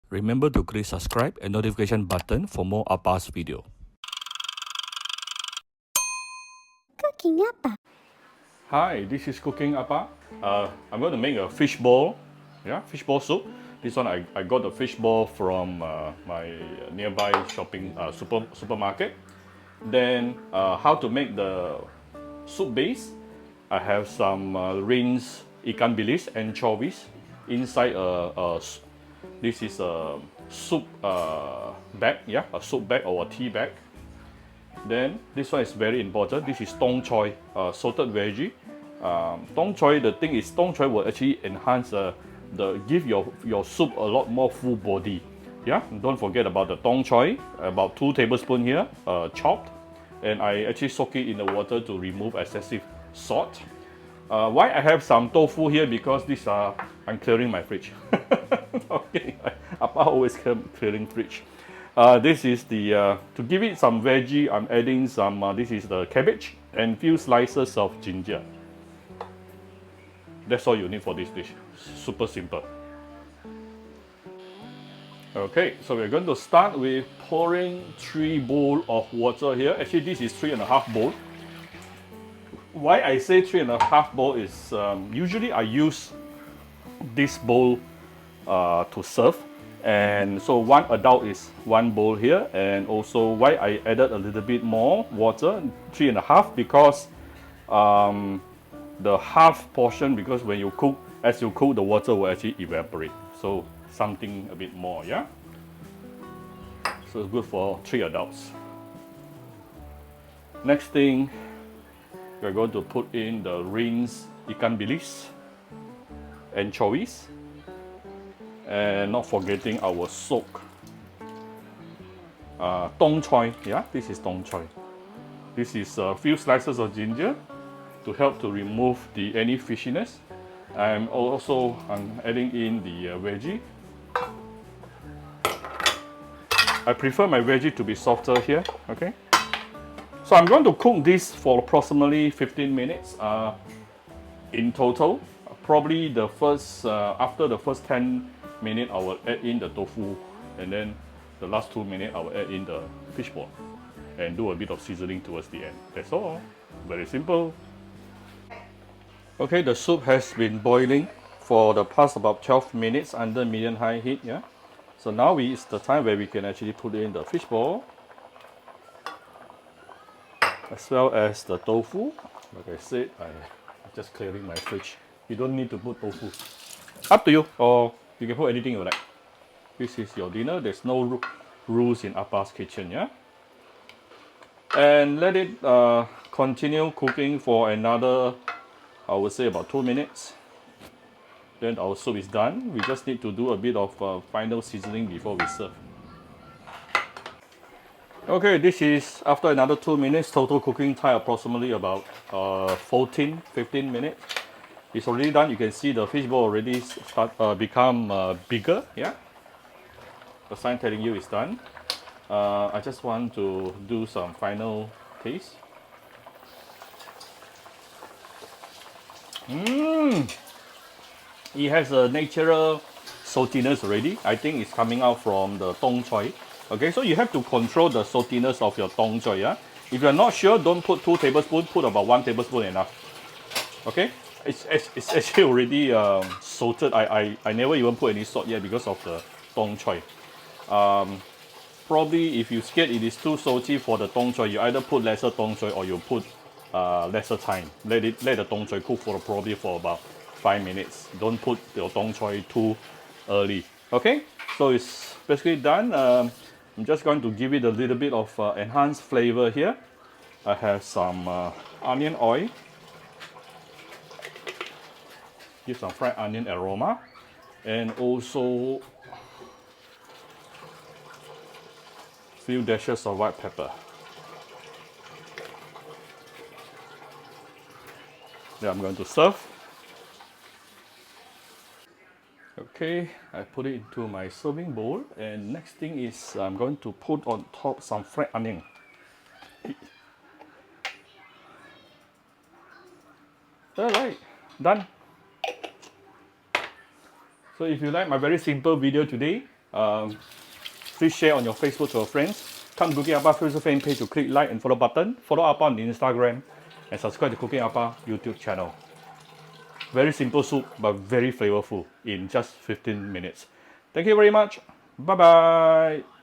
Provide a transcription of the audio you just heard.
Remember to click subscribe and notification button for more Appa's video. Cooking Appa. Hi, this is Cooking Appa. I'm going to make a fishball, fishball soup. This one I got the fishball from my nearby shopping supermarket. Then how to make the soup base. I have some rinsed ikan bilis, anchovies inside this is a soup bag, a soup bag or a tea bag. Then this one is very important. This is tong choy, salted veggie. Tong choy, the thing is tong choy will actually enhance give your soup a lot more full body. Yeah, don't forget about the tong choy. About 2 tablespoons here, chopped, and I actually soak it in the water to remove excessive salt. Why I have some tofu here? Because I'm clearing my fridge. Okay, Appa always clearing fridge. This is the to give it some veggie. I'm adding some. This is the cabbage and few slices of ginger. That's all you need for this dish. Super simple. Okay, so we're going to start with pouring 3 bowls of water here. Actually, this is 3.5 bowls. Why I say 3.5 bowls is usually I use this bowl to serve, and so 1 adult is 1 bowl here, and also why I added a little bit more water, 3.5, because the half portion, because when you cook, as you cook, the water will actually evaporate. So something a bit more, yeah. So it's good for 3 adults. Next thing, we're going to put in the rinsed ikan bilis, anchovies, and not forgetting our soak tong choy. Yeah, this is tong choy. This is a few slices of ginger to help to remove any fishiness. I'm adding in the veggie. I prefer my veggie to be softer here. Okay, so I'm going to cook this for approximately 15 minutes in total. Probably the first after the first 10 minutes, I will add in the tofu, and then the last 2 minutes I will add in the fishball and do a bit of seasoning towards the end. That's all. Very simple. Okay, the soup has been boiling for the past about 12 minutes under medium-high heat. Yeah. So now is the time where we can actually put in the fishball, as well as the tofu. Like I said, I'm just clearing my fridge. You don't need to put tofu. Up to you, or you can put anything you like. This is your dinner. There's no rules in Appa's kitchen, yeah? And let it continue cooking for another, I would say, about 2 minutes. Then our soup is done. We just need to do a bit of final seasoning before we serve. Okay, this is after another 2 minutes. Total cooking time approximately about 15 minutes. It's already done. You can see the fishball already become bigger. Yeah, the sign telling you it's done. I just want to do some final taste. It has a natural saltiness already. I think it's coming out from the tong choy. Okay, so you have to control the saltiness of your tong choy. Yeah, if you're not sure, don't put 2 tablespoons. Put about 1 tablespoon enough. Okay, it's actually already salted. I never even put any salt yet because of the tong choy. Probably if you're scared it is too salty for the tong choy, you either put lesser tong choy or you put lesser time. Let the tong choy cook for probably for about 5 minutes. Don't put your tong choy too early. Okay, so it's basically done. I'm just going to give it a little bit of enhanced flavor here. I have some onion oil. Give some fried onion aroma, and also few dashes of white pepper. Then I'm going to serve. Okay, I put it into my serving bowl, and next thing is I'm going to put on top some fried onion. Alright, done. So if you like my very simple video today, Please share on your Facebook to your friends. Come to Cooking Appa Facebook fan page to click like and follow button. Follow Appa on the Instagram and subscribe to Cooking Appa YouTube channel. Very simple soup but very flavorful in just 15 minutes. Thank you very much. Bye bye.